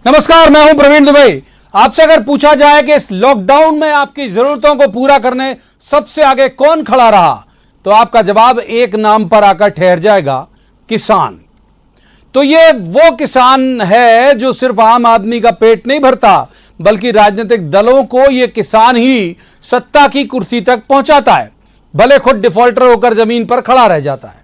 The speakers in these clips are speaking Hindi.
नमस्कार, मैं हूं प्रवीण दुबे। आपसे अगर पूछा जाए कि इस लॉकडाउन में आपकी जरूरतों को पूरा करने सबसे आगे कौन खड़ा रहा, तो आपका जवाब एक नाम पर आकर ठहर जाएगा, किसान। तो ये वो किसान है जो सिर्फ आम आदमी का पेट नहीं भरता, बल्कि राजनीतिक दलों को ये किसान ही सत्ता की कुर्सी तक पहुंचाता है, भले खुद डिफॉल्टर होकर जमीन पर खड़ा रह जाता है।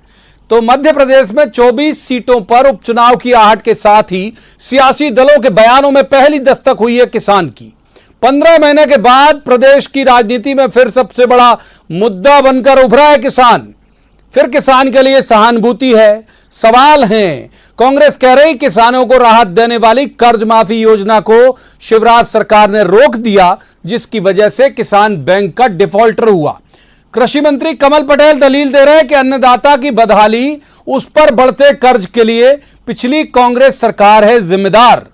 तो मध्य प्रदेश में 24 सीटों पर उपचुनाव की आहट के साथ ही सियासी दलों के बयानों में पहली दस्तक हुई है किसान की। 15 महीने के बाद प्रदेश की राजनीति में फिर सबसे बड़ा मुद्दा बनकर उभरा है किसान। फिर किसान के लिए सहानुभूति है, सवाल हैं। कांग्रेस कह रही किसानों को राहत देने वाली कर्ज माफी योजना को शिवराज सरकार ने रोक दिया, जिसकी वजह से किसान बैंक का डिफॉल्टर हुआ। कृषि मंत्री कमल पटेल दलील दे रहे हैं कि अन्नदाता की बदहाली, उस पर बढ़ते कर्ज के लिए पिछली कांग्रेस सरकार है जिम्मेदार।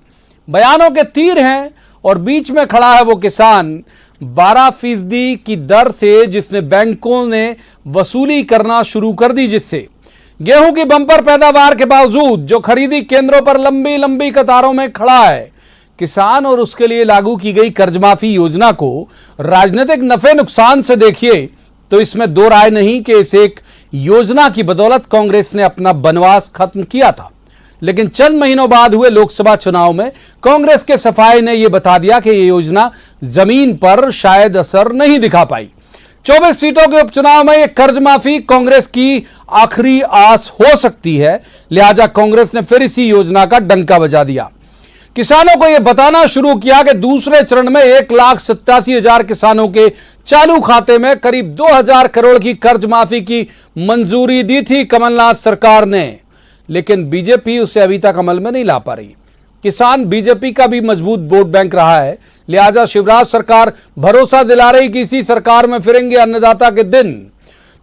बयानों के तीर हैं और बीच में खड़ा है वो किसान 12% की दर से जिसने बैंकों ने वसूली करना शुरू कर दी, जिससे गेहूं की बंपर पैदावार के बावजूद जो खरीदी केंद्रों पर लंबी लंबी कतारों में खड़ा है किसान, और उसके लिए लागू की गई कर्जमाफी योजना को राजनीतिक नफे नुकसान से देखिए तो इसमें दो राय नहीं कि इस एक योजना की बदौलत कांग्रेस ने अपना बनवास खत्म किया था। लेकिन चंद महीनों बाद हुए लोकसभा चुनाव में कांग्रेस के सफाई ने यह बता दिया कि यह योजना जमीन पर शायद असर नहीं दिखा पाई। 24 सीटों के उपचुनाव में यह कर्ज माफी कांग्रेस की आखिरी आस हो सकती है, लिहाजा कांग्रेस ने फिर इसी योजना का डंका बजा दिया। किसानों को यह बताना शुरू किया कि दूसरे चरण में 1,87,000 किसानों के चालू खाते में करीब 2,000 करोड़ की कर्ज माफी की मंजूरी दी थी कमलनाथ सरकार ने, लेकिन बीजेपी उसे अभी तक अमल में नहीं ला पा रही। किसान बीजेपी का भी मजबूत वोट बैंक रहा है, लिहाजा शिवराज सरकार भरोसा दिला रही कि इसी सरकार में फिरेंगे अन्नदाता के दिन।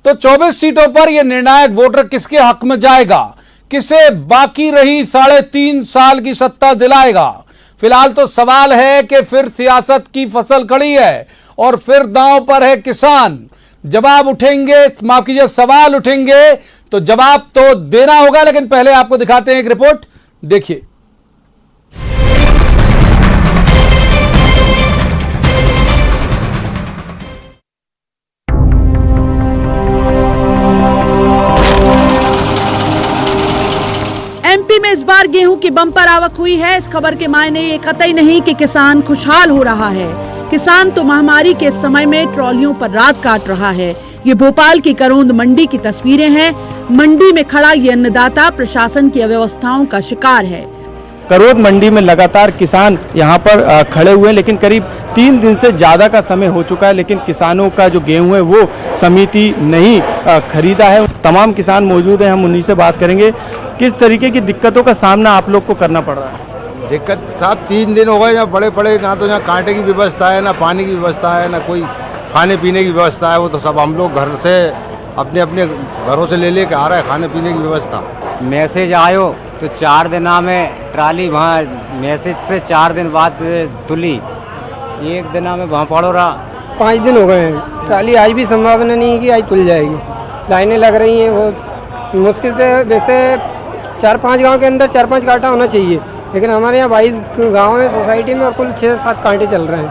तो 24 सीटों पर यह निर्णायक वोटर किसके हक में जाएगा, किसे बाकी रही 3.5 साल की सत्ता दिलाएगा? फिलहाल तो सवाल है कि फिर सियासत की फसल खड़ी है और फिर दांव पर है किसान। जवाब उठेंगे, माफ कीजिए, सवाल उठेंगे तो जवाब तो देना होगा। लेकिन पहले आपको दिखाते हैं एक रिपोर्ट, देखिए। एमपी में इस बार गेहूं की बम्पर आवक हुई है। इस खबर के मायने ये कतई नहीं कि किसान खुशहाल हो रहा है। किसान तो महामारी के समय में ट्रॉलियों पर रात काट रहा है। ये भोपाल की करोंद मंडी की तस्वीरें हैं। मंडी में खड़ा ये अन्नदाता प्रशासन की अव्यवस्थाओं का शिकार है। करोंद मंडी में लगातार किसान यहाँ पर खड़े हुए हैं, लेकिन करीब 3 दिन से ज़्यादा का समय हो चुका है, लेकिन किसानों का जो गेहूं है वो समिति नहीं खरीदा है। तमाम किसान मौजूद हैं, हम उन्हीं से बात करेंगे। किस तरीके की दिक्कतों का सामना आप लोग को करना पड़ रहा है? दिक्कत साहब 3 दिन हो गए, यहाँ बड़े बड़े ना तो यहाँ कांटे की व्यवस्था है, ना पानी की व्यवस्था है, ना कोई खाने पीने की व्यवस्था है। वो तो सब हम लोग घर से अपने अपने घरों से ले के आ रहे हैं खाने पीने की व्यवस्था। मैसेज आयो तो 4 दिन में ट्राली वहाँ मैसेज से 4 दिन बाद तुली, 1 दिन में वहाँ पड़ो रहा। 5 दिन हो गए हैं, ट्राली आज भी संभावना नहीं है कि आज खुल जाएगी। लाइनें लग रही हैं, वो मुश्किल से वैसे 4-5 गांव के अंदर 4-5 कांटा होना चाहिए, लेकिन हमारे यहाँ 22 गाँव है सोसाइटी में और कुल 6-7 कांटे चल रहे हैं।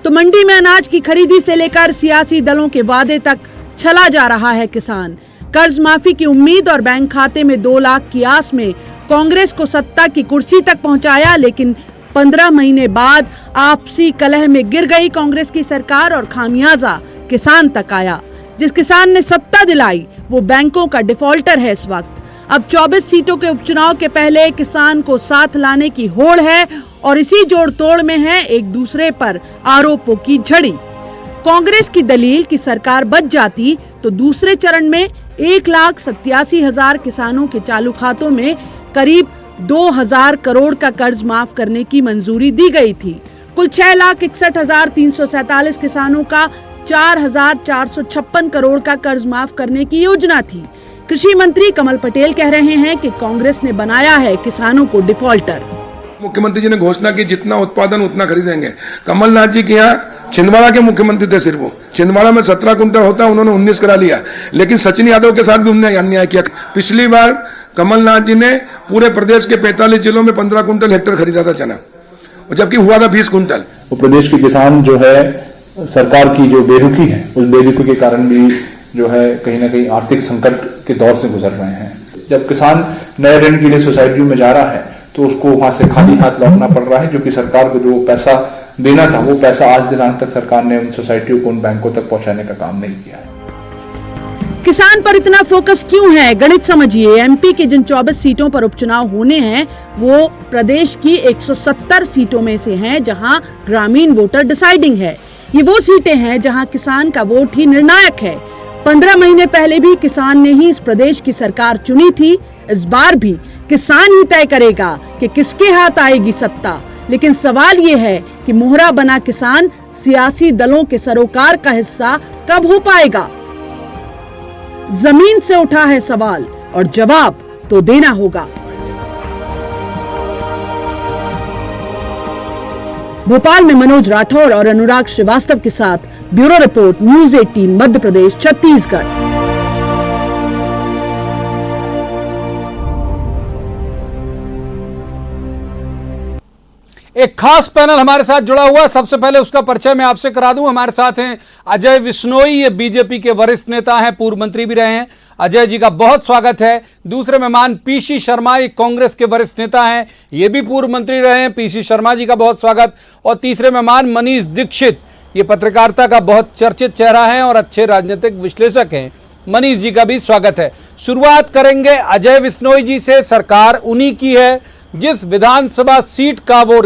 तो मंडी में अनाज की खरीदी से लेकर सियासी दलों के वादे तक चला जा रहा है किसान। कर्ज माफी की उम्मीद और बैंक खाते में 2 लाख की आस में कांग्रेस को सत्ता की कुर्सी तक पहुंचाया, लेकिन 15 महीने बाद आपसी कलह में गिर गई कांग्रेस की सरकार और खामियाजा किसान तक आया। जिस किसान ने सत्ता दिलाई वो बैंकों का डिफॉल्टर है इस वक्त। अब 24 सीटों के उपचुनाव के पहले किसान को साथ लाने की होड़ है और इसी जोड़ तोड़ में है एक दूसरे पर आरोपों की झड़ी। कांग्रेस की दलील कि सरकार बच जाती तो दूसरे चरण में 1,87,000 किसानों के चालू खातों में करीब 2,000 करोड़ का कर्ज माफ करने की मंजूरी दी गई थी। कुल 6,61,347 किसानों का 4,456 करोड़ का कर्ज माफ करने की योजना थी। कृषि मंत्री कमल पटेल कह रहे हैं कि कांग्रेस ने बनाया है किसानों को डिफॉल्टर। मुख्यमंत्री जी ने घोषणा की जितना उत्पादन उतना खरीदेंगे। कमलनाथ जी के यहाँ छिंदवाड़ा के मुख्यमंत्री थे, सिर्फ वो छिंदवाड़ा में 17 कुंटल होता, उन्होंने 19 करा लिया। लेकिन सचिन यादव के साथ भी उन्होंने अन्याय किया। पिछली बार कमलनाथ जी ने पूरे प्रदेश के 45 जिलों में 15 कुंटल हेक्टेयर खरीदा था चना, और जबकि हुआ था 20 कुंटल। वो प्रदेश के किसान जो है सरकार की जो बेरुखी है, उस बेरुखी के कारण भी जो है कहीं ना कहीं आर्थिक संकट के दौर से गुजर रहे हैं। जब किसान नए ऋण के लिए सोसाइटियों में जा रहा है तो उसको वहां से खाली हाथ लौटना पड़ रहा है, जो कि सरकार को जो पैसा देना था वो पैसा आज दिनांक तक सरकार ने उन सोसाइटियों को, उन बैंकों तक पहुंचाने का काम नहीं किया है। किसान पर इतना फोकस क्यों है? गणित समझिए। एमपी की जिन 24 सीटों पर उपचुनाव होने हैं वो प्रदेश की 170 सीटों में से हैं, जहां ग्रामीण वोटर डिसाइडिंग है। ये वो सीटें हैं जहां किसान का वोट ही निर्णायक है। 15 महीने पहले भी किसान ने ही इस प्रदेश की सरकार चुनी थी। इस बार भी किसान ही तय करेगा कि किसके हाथ आएगी सत्ता। लेकिन सवाल ये है कि मोहरा बना किसान सियासी दलों के सरोकार का हिस्सा कब हो पाएगा? जमीन से उठा है सवाल और जवाब तो देना होगा। भोपाल में मनोज राठौर और अनुराग श्रीवास्तव के साथ bureau report, news 18 Madhya Pradesh Chhattisgarh. एक खास पैनल हमारे साथ जुड़ा हुआ। सबसे पहले उसका परिचय मैं आपसे करा दूं। हमारे साथ हैं अजय विश्नोई, ये बीजेपी के वरिष्ठ नेता हैं, पूर्व मंत्री भी रहे हैं। अजय जी का बहुत स्वागत है। दूसरे मेहमान पीसी शर्मा, ये कांग्रेस के वरिष्ठ नेता हैं, ये भी पूर्व मंत्री रहे हैं। पीसी शर्मा जी का बहुत स्वागत। और तीसरे मेहमान मनीष दीक्षित, ये पत्रकारिता का बहुत चर्चित चेहरा है और अच्छे राजनीतिक विश्लेषक हैं। मनीष जी का भी स्वागत है। शुरुआत करेंगे अजय विश्नोई जी से। सरकार उन्हीं की है जिस विधानसभा सीट का वो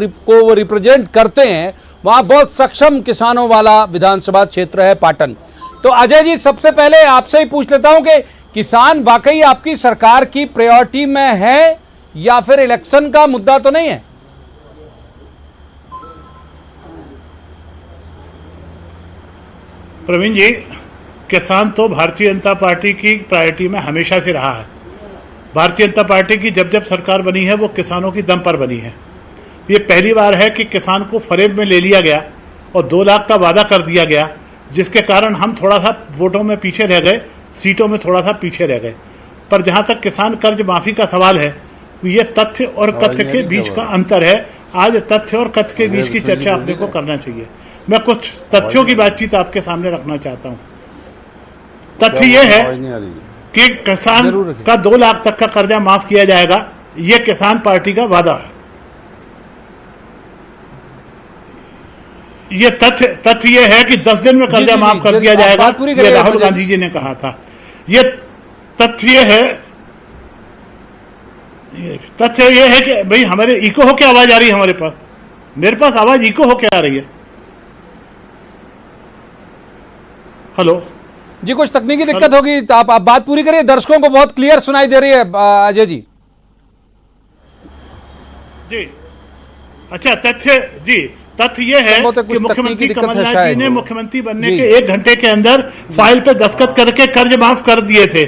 रिप्रेजेंट करते हैं, वहां बहुत सक्षम किसानों वाला विधानसभा क्षेत्र है पाटन। तो अजय जी, सबसे पहले आपसे ही पूछ लेता हूं कि किसान वाकई आपकी सरकार की प्रायोरिटी में है या फिर इलेक्शन का मुद्दा तो नहीं है? प्रवीण जी, किसान तो भारतीय जनता पार्टी की प्रायोरिटी में हमेशा से रहा है। भारतीय जनता पार्टी की जब जब सरकार बनी है वो किसानों की दम पर बनी है। ये पहली बार है कि किसान को फरेब में ले लिया गया और 2 लाख का वादा कर दिया गया, जिसके कारण हम थोड़ा सा वोटों में पीछे रह गए, सीटों में थोड़ा सा पीछे रह गए। पर जहाँ तक किसान कर्ज माफ़ी का सवाल है, ये तथ्य और कथ्य के बीच का अंतर है। आज तथ्य और कथ्य के बीच की चर्चा अपने को करना चाहिए। मैं कुछ तथ्यों की बातचीत आपके सामने रखना चाहता हूँ। तथ्य ये है कि किसान का 2 लाख तक का कर्जा माफ किया जाएगा, ये किसान पार्टी का वादा है। ये तथ्य ये है कि 10 दिन में कर्जा माफ कर दिया जाएगा, ये राहुल गांधी जी ने कहा था। ये तथ्य ये है कि भाई हमारे इको होके आवाज आ रही है, हमारे पास, मेरे पास आवाज इको होके आ रही है। हेलो जी, कुछ तकनीकी दिक्कत होगी तो आप बात पूरी करिए। दर्शकों को बहुत क्लियर सुनाई दे रही है अजय जी। जी अच्छा, तथ्य ये है कि मुख्यमंत्री कमलनाथ जी ने मुख्यमंत्री बनने के 1 घंटे के अंदर फाइल पे दस्तखत करके कर्ज माफ कर दिए थे।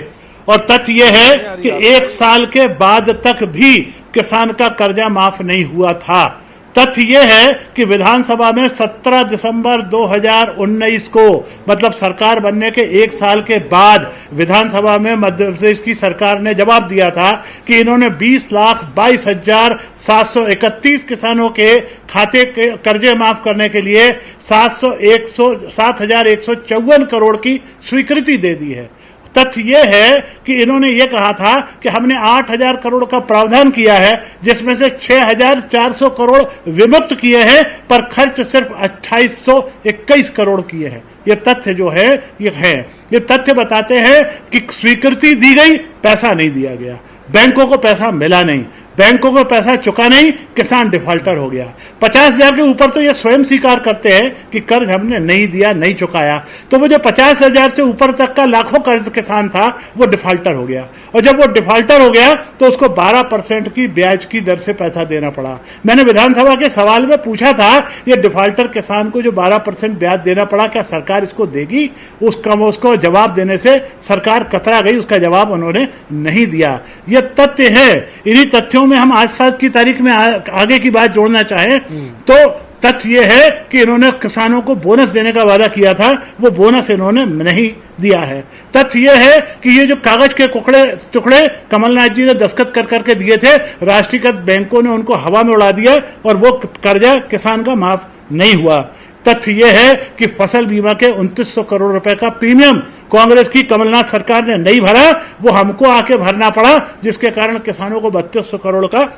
और तथ्य ये है कि 1 साल के बाद तक भी किसान का कर्जा माफ नहीं हुआ था। तथ्य यह है कि विधानसभा में 17 दिसंबर 2019 को, मतलब सरकार बनने के 1 साल के बाद, विधानसभा में मध्य प्रदेश की सरकार ने जवाब दिया था कि इन्होंने 20,22,731 किसानों के खाते के कर्जे माफ करने के लिए 7,154 करोड़ की स्वीकृति दे दी है। तथ्य यह है कि इन्होंने ये कहा था कि हमने 8,000 करोड़ का प्रावधान किया है, जिसमें से 6,400 करोड़ विमुक्त किए हैं, पर खर्च सिर्फ 2,821 करोड़ किए हैं। ये तथ्य जो है ये तथ्य बताते हैं कि स्वीकृति दी गई, पैसा नहीं दिया गया, बैंकों को पैसा मिला नहीं, बैंकों को पैसा चुका नहीं, किसान डिफॉल्टर हो गया। 50,000 के ऊपर तो ये स्वयं स्वीकार करते हैं कि कर्ज हमने नहीं दिया, नहीं चुकाया। तो वो जो 50,000 से ऊपर तक का लाखों कर्ज किसान था वो डिफॉल्टर हो गया, और जब वो डिफॉल्टर हो गया तो उसको 12% की ब्याज की दर से पैसा देना पड़ा। मैंने विधानसभा के सवाल में पूछा था, ये डिफॉल्टर किसान को जो 12% ब्याज देना पड़ा, क्या सरकार इसको देगी? उसको जवाब देने से सरकार कतरा गई, उसका जवाब उन्होंने नहीं दिया। ये तथ्य है। इन्हीं तथ्यों में हम आज की तारीख में आगे की बात जोड़ना चाहें तो तथ्य यह है कि इन्होंने किसानों को बोनस देने का वादा किया था, वो बोनस इन्होंने नहीं दिया है। तथ्य यह है कि ये जो कागज के टुकड़े कमलनाथ जी ने दस्तखत कर करके दिए थे, राष्ट्रीयकृत बैंकों ने उनको हवा में उड़ा दिया और वो कर्जा किसान का माफ नहीं हुआ। तथ्य यह है कि फसल बीमा के 2900 करोड़ रुपए का प्रीमियम कांग्रेस की कमलनाथ सरकार ने नहीं भरा, वो हमको आके भरना पड़ा, जिसके कारण किसानों को 3200 करोड़ का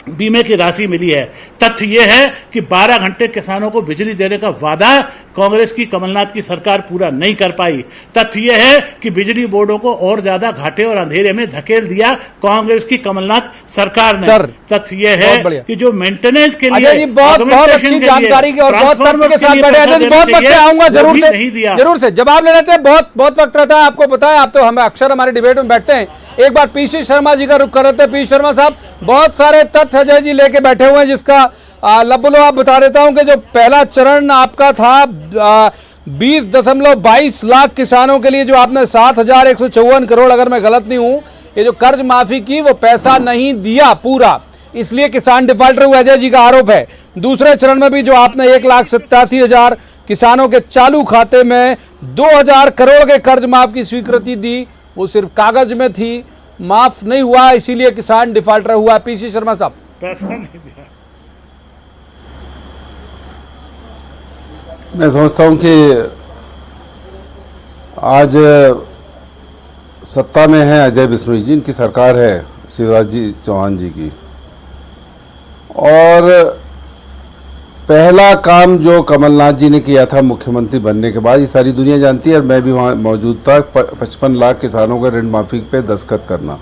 बीमे की राशि मिली है। तथ्य यह है कि 12 घंटे किसानों को बिजली देने का वादा कांग्रेस की कमलनाथ की सरकार पूरा नहीं कर पाई। तथ्य यह है कि बिजली बोर्डों को और ज्यादा घाटे और अंधेरे में धकेल दिया कांग्रेस की कमलनाथ सरकार ने। तथ्य यह है कि जो मेंटेनेंस के लिए बहुत अच्छी जानकारी की और बहुत तथ्य के साथ बैठे अजय जी, बहुत वक्त आऊंगा जरूर से जवाब ले लेते हैं, बहुत वक्त रहता है, आपको पता है, आप तो हमें अक्सर हमारे डिबेट में बैठते हैं। एक बार पीसी शर्मा जी का रुख कर रहे थे। पीसी शर्मा साहब, बहुत सारे तथ्य अजय जी लेके बैठे हुए हैं, जिसका लबलो आप बता देता हूं कि जो पहला चरण आपका था 20.22 लाख किसानों के लिए, जो आपने 7,154 करोड़, अगर मैं गलत नहीं हूं, ये जो कर्ज माफी की वो पैसा नहीं दिया पूरा, इसलिए किसान डिफॉल्टर हुए, अजय जी का आरोप है। दूसरे चरण में भी जो आपने 1,87,000 किसानों के चालू खाते में 2,000 करोड़ के कर्ज माफ की स्वीकृति दी, वो सिर्फ कागज में थी, माफ नहीं हुआ, इसीलिए किसान डिफॉल्टर हुआ। पीसी शर्मा साहब, पैसा नहीं दिया। मैं समझता हूं कि आज सत्ता में है अजय बिश्नोई जी, इनकी सरकार है शिवराज जी चौहान जी की, और पहला काम जो कमलनाथ जी ने किया था मुख्यमंत्री बनने के बाद, ये सारी दुनिया जानती है और मैं भी वहाँ मौजूद था, 55 लाख किसानों का ऋण माफी पे दस्तखत करना,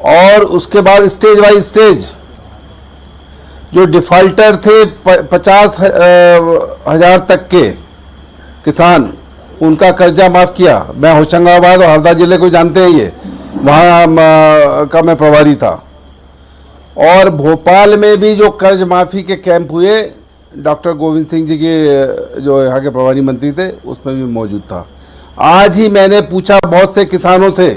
और उसके बाद स्टेज बाय स्टेज जो डिफॉल्टर थे 50,000 तक के किसान, उनका कर्जा माफ किया। मैं होशंगाबाद और हरदा जिले को जानते हैं, ये वहाँ का मैं प्रभारी था, और भोपाल में भी जो कर्ज माफी के कैंप हुए, डॉक्टर गोविंद सिंह जी के जो यहाँ के प्रभारी मंत्री थे, उसमें भी मौजूद था। आज ही मैंने पूछा बहुत से किसानों से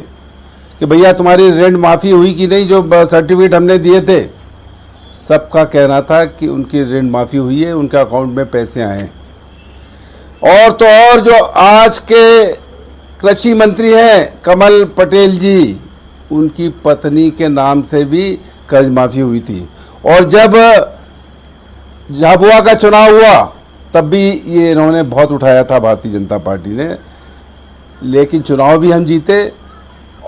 कि भैया तुम्हारी ऋण माफी हुई कि नहीं, जो सर्टिफिकेट हमने दिए थे, सबका कहना था कि उनकी ऋण माफी हुई है, उनके अकाउंट में पैसे आए। और तो और जो आज के कृषि मंत्री हैं कमल पटेल जी, उनकी पत्नी के नाम से भी कर्ज माफी हुई थी, और जब झाबुआ का चुनाव हुआ तब भी ये इन्होंने बहुत उठाया था भारतीय जनता पार्टी ने, लेकिन चुनाव भी हम जीते,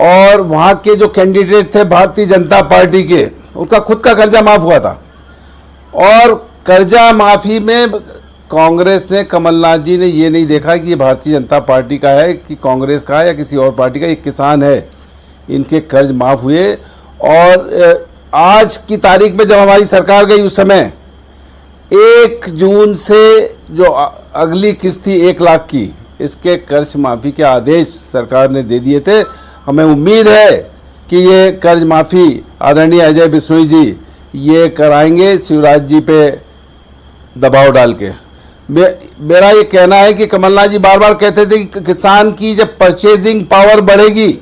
और वहाँ के जो कैंडिडेट थे भारतीय जनता पार्टी के, उनका खुद का कर्जा माफ हुआ था। और कर्जा माफी में कांग्रेस ने, कमलनाथ जी ने ये नहीं देखा कि ये भारतीय जनता पार्टी का है कि कांग्रेस का है या किसी और पार्टी का, एक किसान है, इनके कर्ज माफ हुए। और आज की तारीख में जब हमारी सरकार गई, उस समय 1 जून से जो अगली किस्त थी 1 लाख की, इसके कर्ज माफी के आदेश सरकार ने दे दिए थे। हमें उम्मीद है कि ये कर्ज माफी आदरणीय अजय बिश्नोई जी ये कराएंगे शिवराज जी पे दबाव डाल के। मेरा ये कहना है कि कमलनाथ जी बार बार कहते थे कि किसान की जब परचेजिंग पावर बढ़ेगी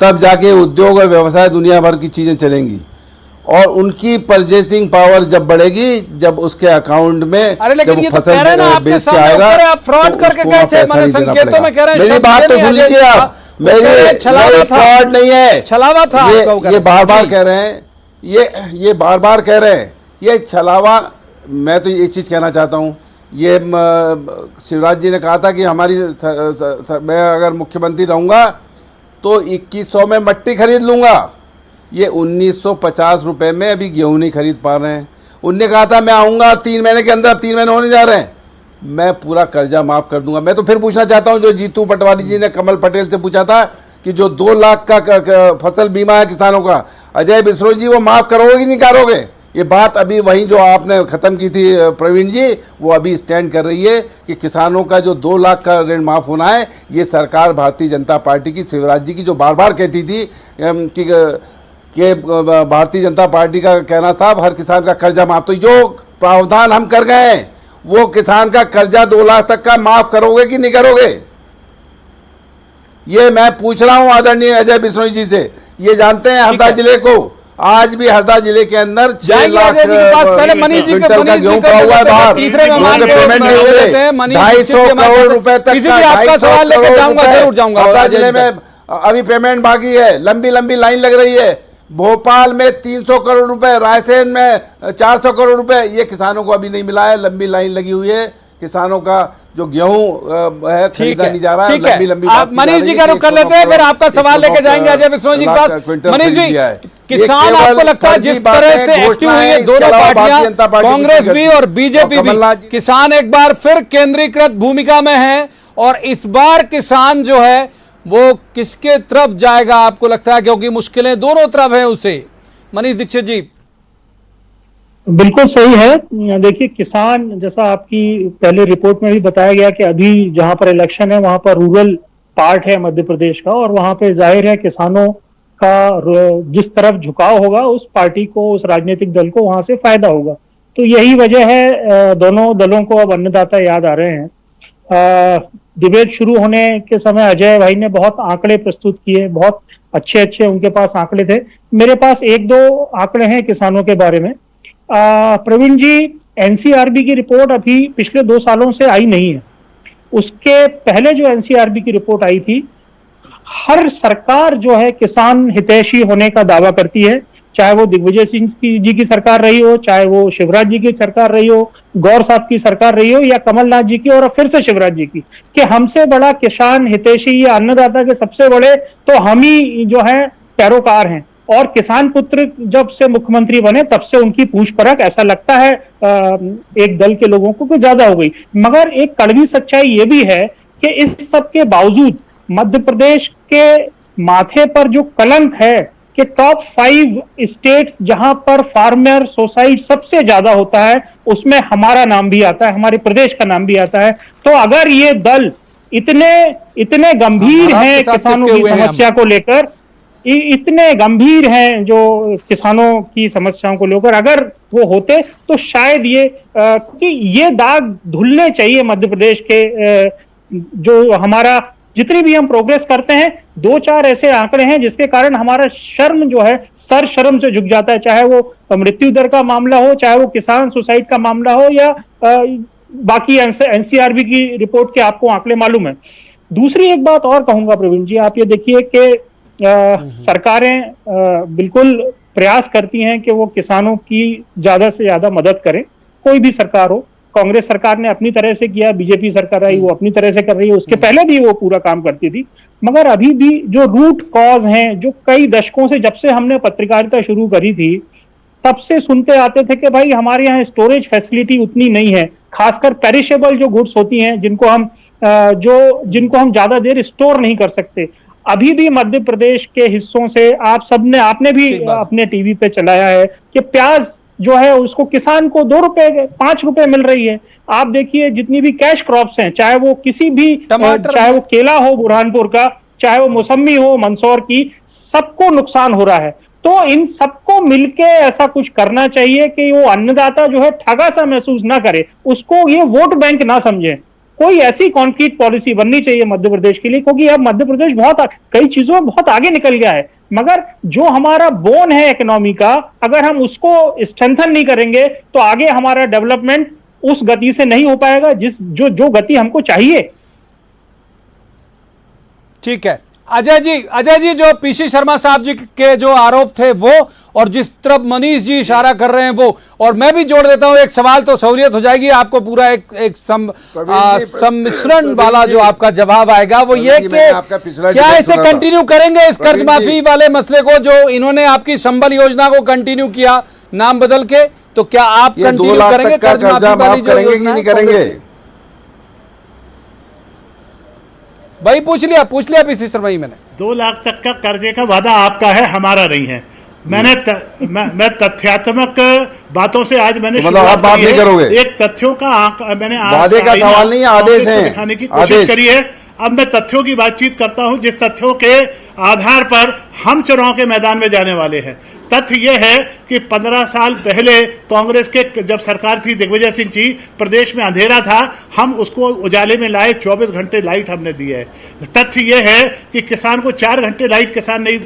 तब जाके उद्योग और व्यवसाय दुनिया भर की चीज़ें चलेंगी, और उनकी परचेसिंग पावर जब बढ़ेगी, जब उसके अकाउंट में जब फसल बेच के आएगा, आप फ्रॉड करके गए थे, मैंने संकेतों में कह रहे हैं। मेरी बात तो सुन लीजिए आप, मेरी फ्रॉड नहीं है, छलावा था, ये बार बार कह रहे हैं, ये बार बार कह रहे हैं ये छलावा। मैं तो एक चीज़ कहना चाहता हूँ, ये शिवराज जी ने कहा था कि मैं अगर मुख्यमंत्री रहूँगा तो 2100 में मट्टी खरीद लूँगा, ये 1950 रुपये में अभी गेहूँ नहीं खरीद पा रहे हैं। उनने कहा था मैं आऊँगा 3 महीने के अंदर, 3 महीने होने जा रहे हैं, मैं पूरा कर्जा माफ़ कर दूंगा। मैं तो फिर पूछना चाहता हूँ, जो जीतू पटवारी जी ने कमल पटेल से पूछा था कि जो 2 लाख का फसल बीमा है किसानों का, अजय बिश्नोई जी वो माफ़ करोगे कि नहीं करोगे? ये बात अभी वहीं जो आपने ख़त्म की थी प्रवीण जी, वो अभी स्टैंड कर रही है कि किसानों का जो 2 लाख का ऋण माफ़ होना है, ये सरकार भारतीय जनता पार्टी की, शिवराज जी की, जो बार बार कहती थी कि भारतीय जनता पार्टी का कहना साहब हर किसान का कर्जा माफ़, तो जो प्रावधान हम कर गए हैं वो किसान का कर्जा 2 लाख तक का माफ़ करोगे कि नहीं करोगे? ये मैं पूछ रहा हूँ आदरणीय अजय बिश्नोई जी से। ये जानते हैं हरदा जिले को आज भी हरदा जिले के अंदर 6 जाएंगे लाख अजय जी के पास। पहले मनीष जी क्विंटल का मनीष जी गेहूं को पड़ा हुआ है बाहर। तीसरे मेहमान लोगों के पेमेंट नहीं हुए। लेते हैं। मनीष 250 करोड़ रुपए तक किसी भी आपका सवाल लेके जाऊंगा, जरूर जाऊंगा। हरदा जिले में अभी पेमेंट बाकी है, लंबी लंबी लाइन लग रही है। भोपाल में 300 करोड़ रुपए, रायसेन में 400 करोड़ रुपए, ये किसानों को अभी नहीं मिला है। लंबी लाइन लगी हुई है, किसानों का जो गेहूं है खरीदा नहीं जा रहा है। ठीक है, लंबी लंबी आप मनीष जी का रुख कर लेते हैं, फिर आपका सवाल लेके जाएंगे अजय विश्वनाथ जी के पास। मनीष जी, किसान आपको लगता है जिस तरह से एक्टिव हुई है दोनों पार्टियां, कांग्रेस भी और बीजेपी भी, किसान एक बार फिर केंद्रीकृत भूमिका में है, और इस बार किसान जो है वो किसके तरफ जाएगा आपको लगता है, क्योंकि मुश्किलें दोनों तरफ हैं उसे? मनीष दीक्षित जी। बिल्कुल सही है। देखिए, किसान, जैसा आपकी पहले रिपोर्ट में भी बताया गया कि अभी जहां पर इलेक्शन है वहां पर रूरल पार्ट है मध्य प्रदेश का, और वहां पे जाहिर है किसानों का जिस तरफ झुकाव होगा उस पार्टी को, उस राजनीतिक दल को वहां से फायदा होगा। तो यही वजह है दोनों दलों को अब अन्नदाता याद आ रहे हैं। डिबेट शुरू होने के समय अजय भाई ने बहुत आंकड़े प्रस्तुत किए, बहुत अच्छे अच्छे उनके पास आंकड़े थे। मेरे पास एक दो आंकड़े हैं किसानों के बारे में। प्रवीण जी, एनसीआरबी की रिपोर्ट अभी पिछले 2 सालों से आई नहीं है। उसके पहले जो एनसीआरबी की रिपोर्ट आई थी, हर सरकार जो है किसान हितैषी होने का दावा करती है, चाहे वो दिग्विजय सिंह जी की सरकार रही हो, चाहे वो शिवराज जी की सरकार रही हो, गौर साहब की सरकार रही हो, या कमलनाथ जी की, और फिर से शिवराज जी की, कि हमसे बड़ा किसान हितैषी या अन्नदाता के सबसे बड़े तो हम ही जो है पैरोकार हैं। और किसान पुत्र जब से मुख्यमंत्री बने तब से उनकी पूछ परख, ऐसा लगता है एक दल के लोगों को कुछ ज्यादा हो गई। मगर एक कड़वी सच्चाई ये भी है कि इस सब के बावजूद मध्य प्रदेश के माथे पर जो कलंक है कि टॉप 5 स्टेट्स जहां पर फार्मर सुसाइड सबसे ज्यादा होता है, उसमें हमारा नाम भी आता है, हमारे प्रदेश का नाम भी आता है। तो अगर ये दल इतने गंभीर हैं किसानों की समस्या को लेकर, इतने गंभीर हैं जो किसानों की समस्याओं को लेकर, अगर वो होते तो शायद ये दाग धुलने चाहिए मध्य प्रदेश के। जो हमारा जितनी भी हम प्रोग्रेस करते हैं, 2-4 ऐसे आंकड़े हैं जिसके कारण हमारा शर्म जो है सर शर्म से झुक जाता है, चाहे वो मृत्यु दर का मामला हो, चाहे वो किसान सुसाइड का मामला हो, या बाकी एनसीआरबी की रिपोर्ट के आपको आंकड़े मालूम है। दूसरी एक बात और कहूंगा प्रवीण जी, आप ये देखिए कि सरकारें बिल्कुल प्रयास करती हैं कि वो किसानों की ज्यादा से ज्यादा मदद करें, कोई भी सरकार हो। कांग्रेस सरकार ने अपनी तरह से किया, बीजेपी सरकार आई वो अपनी तरह से कर रही है, उसके पहले भी वो पूरा काम करती थी। मगर अभी भी जो रूट कॉज हैं, जो कई दशकों से, जब से हमने पत्रकारिता शुरू करी थी तब से सुनते आते थे कि भाई हमारे यहाँ स्टोरेज फैसिलिटी उतनी नहीं है, खासकर पेरिशेबल जो गुड्स होती हैं जिनको हम ज्यादा देर स्टोर नहीं कर सकते। अभी भी मध्य प्रदेश के हिस्सों से आपने भी अपने टीवी पे चलाया है कि प्याज जो है उसको किसान को 2 रुपए 5 रुपए मिल रही है। आप देखिए जितनी भी कैश क्रॉप्स हैं, चाहे वो किसी भी, चाहे वो केला हो बुरहानपुर का, चाहे वो मौसमी हो मंदसौर की, सबको नुकसान हो रहा है। तो इन सबको मिलके ऐसा कुछ करना चाहिए कि वो अन्नदाता जो है ठगा सा महसूस ना करे, उसको ये वोट बैंक ना समझे। कोई ऐसी कॉन्क्रीट पॉलिसी बननी चाहिए मध्य प्रदेश के लिए, क्योंकि अब मध्य प्रदेश कई चीजों में बहुत आगे निकल गया है। मगर जो हमारा बोन है इकोनॉमी का, अगर हम उसको स्ट्रेंथन नहीं करेंगे तो आगे हमारा डेवलपमेंट उस गति से नहीं हो पाएगा जो गति हमको चाहिए। ठीक है अजय जी, जो पीसी शर्मा साहब जी के जो आरोप थे वो, और जिस तरफ मनीष जी इशारा कर रहे हैं वो, और मैं भी जोड़ देता हूं एक सवाल, तो सहूलियत हो जाएगी आपको, पूरा एक सम्मिश्रण वाला जो आपका जवाब आएगा वो ये कि क्या इसे कंटिन्यू करेंगे, इस कर्ज माफी वाले मसले को, जो इन्होंने आपकी संबल योजना को कंटिन्यू किया नाम बदल के, तो क्या आप कंटिन्यू करेंगे कर्ज माफी वाली जो योजना करेंगे? भाई पूछ लिया पीसी शर्मा जी, मैंने 2 लाख तक का कर्जे का वादा आपका है, हमारा नहीं है। मैं तथ्यात्मक बातों से आज मैंने मतलब आप बात नहीं करोगे, एक तथ्यों का मैंने वादे का सवाल नहीं है, आदेश है, दिखाने की कोशिश करी है। अब मैं तथ्यों की बातचीत करता हूं, जिस तथ्यों के आधार पर हम चुनाव के मैदान में जाने वाले हैं। तथ्य यह है कि 15 साल पहले कांग्रेस के जब सरकार थी दिग्विजय सिंह जी, प्रदेश में अंधेरा था, हम उसको उजाले में लाए, 24 घंटे लाइट हमने दी है। तथ्य यह है कि किसान को 4 घंटे लाइट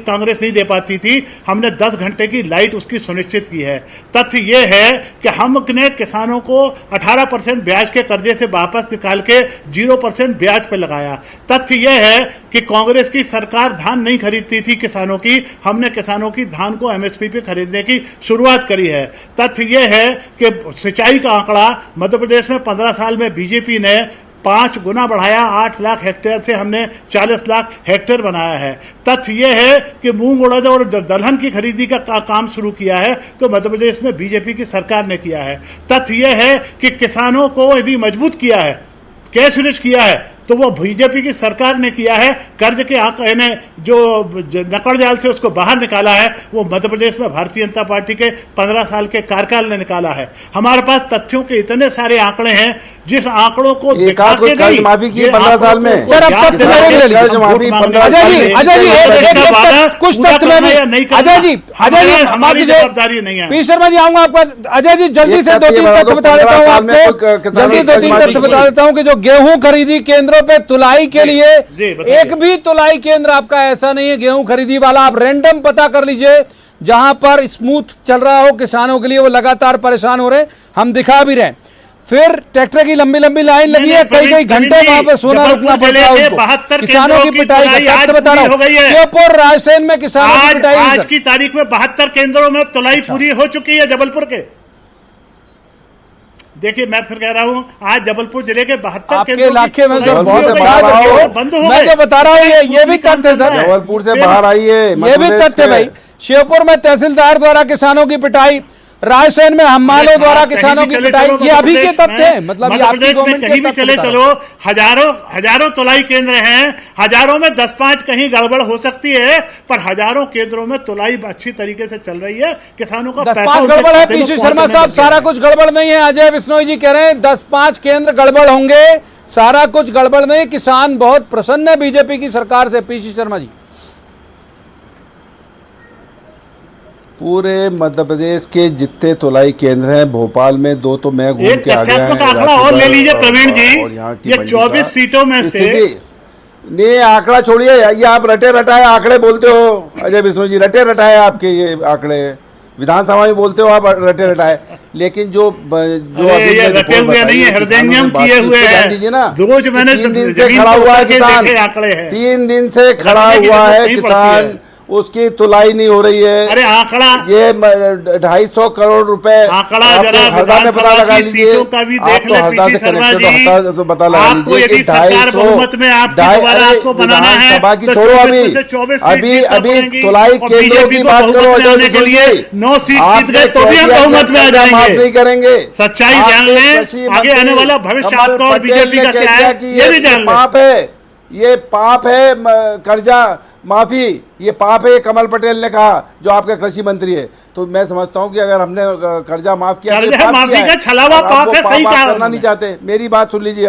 कांग्रेस नहीं दे पाती थी, हमने 10 घंटे की लाइट उसकी सुनिश्चित की है। तथ्य यह है कि हमने किसानों को 18% ब्याज के कर्जे से वापस निकाल के 0% ब्याज पे लगाया। तथ्य यह है कि कांग्रेस की सरकार धान नहीं खरीदती थी किसानों की, हमने किसानों की धान को एमएसपी पे खरीदने की शुरुआत करी है। तथ्य यह है कि सिंचाई का आंकड़ा मध्य प्रदेश में 15 साल में बीजेपी ने 5 गुना बढ़ाया, 8 लाख हेक्टेयर से हमने 40 लाख हेक्टेयर बनाया है। तथ्य यह है कि मूंग उड़द और दलहन की खरीदी का काम शुरू किया है तो मध्य प्रदेश में बीजेपी की सरकार ने किया है। तथ्य यह है कि किसानों को यदि मजबूत किया है, कैश रिच किया है, तो वो बीजेपी की सरकार ने किया है। कर्ज के आंकड़े ने जो नकड़ जाल से उसको बाहर निकाला है वो मध्य प्रदेश में भारतीय जनता पार्टी के 15 साल के कार्यकाल ने निकाला है। हमारे पास तथ्यों के इतने सारे आंकड़े हैं, जिस आंकड़ों को कर्ज माफी की 15 साल में सर, अब तक कर्ज माफी 15 साल में अजय जी कुछ तथ्य में अजय जी हमारी जवाबदारी नहीं है। पी शर्मा जी आऊंगा आपका। अजय जी जल्दी से 2-3 तथ्य बता देता हूँ आपको, जल्दी 2-3 तथ्य बता देता हूँ कि जो गेहूं खरीदी केंद्रों पे तुलाई के लिए एक भी तुलाई केंद्र आपका ऐसा नहीं है गेहूं खरीदी वाला। आप रैंडम पता कर लीजिए जहां पर स्मूथ चल रहा हो किसानों के लिए, वो लगातार परेशान हो रहे, हम दिखा भी रहे। फिर ट्रैक्टर की लंबी लंबी लाइन लगी है, कई घंटे वहां पर सोना रुकना पड़ता है उनको। किसानों की पिटाई का तथ्य बता रहा हूं, श्योपुर रायसेन में किसानों की पिटाई आज की तारीख में 72 केंद्रों में तुलाई पूरी हो चुकी है जबलपुर के। देखिए मैं फिर कह रहा हूं, आज जबलपुर जिले के 72 आपके इलाके में जो बहुत बंद हो गए, मैं जो बता रहा हूं ये भी तथ्य है सर, जबलपुर से बाहर आई है, ये भी तथ्य भाई। श्योपुर में तहसीलदार द्वारा किसानों की पिटाई, रायसेन में हम्मालों द्वारा किसानों की पिटाई, ये अभी के तथ्य हैं। मतलब ये आपकी गवर्नमेंट कहीं भी चले चलो, हजारों तुलाई केंद्र हैं, हजारों में 10-5 कहीं गड़बड़ हो सकती है, पर हजारों केंद्रों में तुलाई अच्छी तरीके से चल रही है। किसानों का 10-5 गड़बड़ है पीसी शर्मा साहब, सारा कुछ गड़बड़ नहीं है। अजय बिश्नोई जी कह रहे हैं 10-5 केंद्र गड़बड़ होंगे, सारा कुछ गड़बड़ नहीं। किसान बहुत प्रसन्न है बीजेपी की सरकार से। पीसी शर्मा जी, पूरे मध्य प्रदेश के जितने तुलाई केंद्र हैं, भोपाल में 2 तो मैं घूम के आ गया आंकड़ा और ले लीजिए प्रवीण जी, ये 24 सीटों में से नहीं, आंकड़ा छोड़िए, ये आप रटे रटाए आंकड़े बोलते हो अजय बिश्नोई जी, रटे रटाए आपके ये आंकड़े, विधानसभा में बोलते हो आप रटे रटाए, लेकिन जो अभी रटे हुए नहीं है, हृदयंगम किए हुए हैं। दीजिए ना, रोज मैंने 3 दिन से खड़ा हुआ है किसान, 3 दिन से खड़ा हुआ है किसान, उसकी तुलाई नहीं हो रही है। अरे आंकड़ा ये 250 करोड़ रुपए आंकड़ा हरदा में पता लगा लीजिए, आप तो हरदा से कनेक्टेड हो, पता लगा लीजिए कि 250 सभा की छोड़ो, अभी तुलाई केंद्रों की बात करो अजय बिश्नोई जी, 9 सीट जीत गए तो भी हम बहुमत में आ जाएंगे। माफ नहीं करेंगे, सच्चाई जान लें, आगे आने वाला भविष्य आपका और बीजेपी का क्या है ये भी जान लें। पाप है, ये पाप है कर्जा माफी, ये पाप है, ये कमल पटेल ने कहा जो आपके कृषि मंत्री है। तो मैं समझता हूं कि अगर हमने कर्जा माफ किया तो पाप किया है, छलावा पाप है, सही करना नहीं चाहते। मेरी बात सुन लीजिए,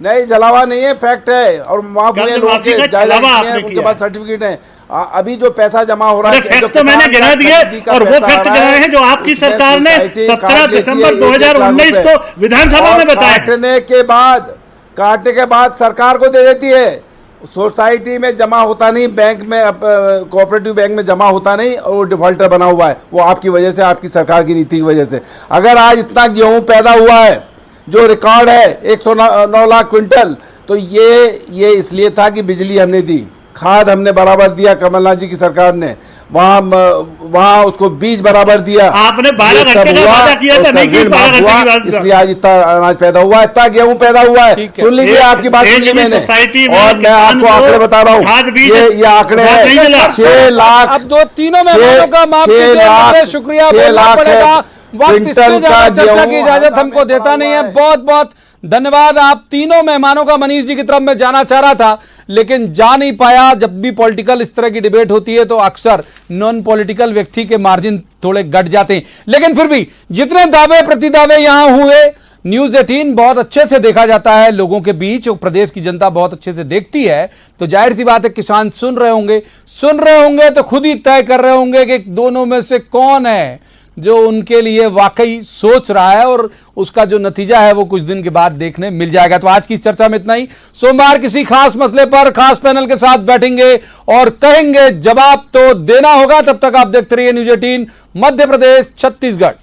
नहीं जलावा नहीं है, फैक्ट है, और माफ हुए लोगों के जायदाद उनके पास सर्टिफिकेट है। अभी जो पैसा जमा हो रहा है तो मैंने गिना दिए, और वो फैक्ट गिनाए हैं जो आपकी सरकार ने 17 दिसंबर 2019 को विधानसभा में बताया। काटने के बाद सरकार को दे देती है, सोसाइटी में जमा होता नहीं, बैंक में कोऑपरेटिव बैंक में जमा होता नहीं, और वो डिफॉल्टर बना हुआ है। वो आपकी वजह से, आपकी सरकार की नीति की वजह से। अगर आज इतना गेहूं पैदा हुआ है, जो रिकॉर्ड है 109 लाख क्विंटल, तो ये इसलिए था कि बिजली हमने दी, खाद हमने बराबर दिया, कमलनाथ जी की सरकार ने वहां उसको बीज बराबर दिया। आपने 12 घंटे का वादा किया था, नहीं किया 12 घंटे की बात, इसलिए आज इतना अनाज पैदा हुआ, इतना गेहूं पैदा हुआ है। सुन लीजिए, आपकी बात सुन ली मैंने, और मैं आपको आंकड़े बता रहा हूँ, ये आंकड़े हैं 6 लाख। अब 2-3 मेहमानों का माफ कीजिए, शुक्रिया बोलना पड़ेगा, वक्त इससे ज्यादा चर्चा की इजाजत हमको देता नहीं है। बहुत बहुत धन्यवाद। आप तीनों मेहमानों का मनीष जी की तरफ मैं जाना चाह रहा था, लेकिन जा नहीं पाया। जब भी पॉलिटिकल इस तरह की डिबेट होती है तो अक्सर नॉन पॉलिटिकल व्यक्ति के मार्जिन थोड़े घट जाते हैं, लेकिन फिर भी जितने दावे प्रतिदावे यहां हुए, न्यूज 18 बहुत अच्छे से देखा जाता है लोगों के बीच, और प्रदेश की जनता बहुत अच्छे से देखती है। तो जाहिर सी बात है किसान सुन रहे होंगे तो खुद ही तय कर रहे होंगे कि दोनों में से कौन है जो उनके लिए वाकई सोच रहा है, और उसका जो नतीजा है वो कुछ दिन के बाद देखने मिल जाएगा। तो आज की इस चर्चा में इतना ही। सोमवार किसी खास मसले पर खास पैनल के साथ बैठेंगे और कहेंगे जवाब तो देना होगा। तब तक आप देखते रहिए न्यूज 18 मध्य प्रदेश छत्तीसगढ़।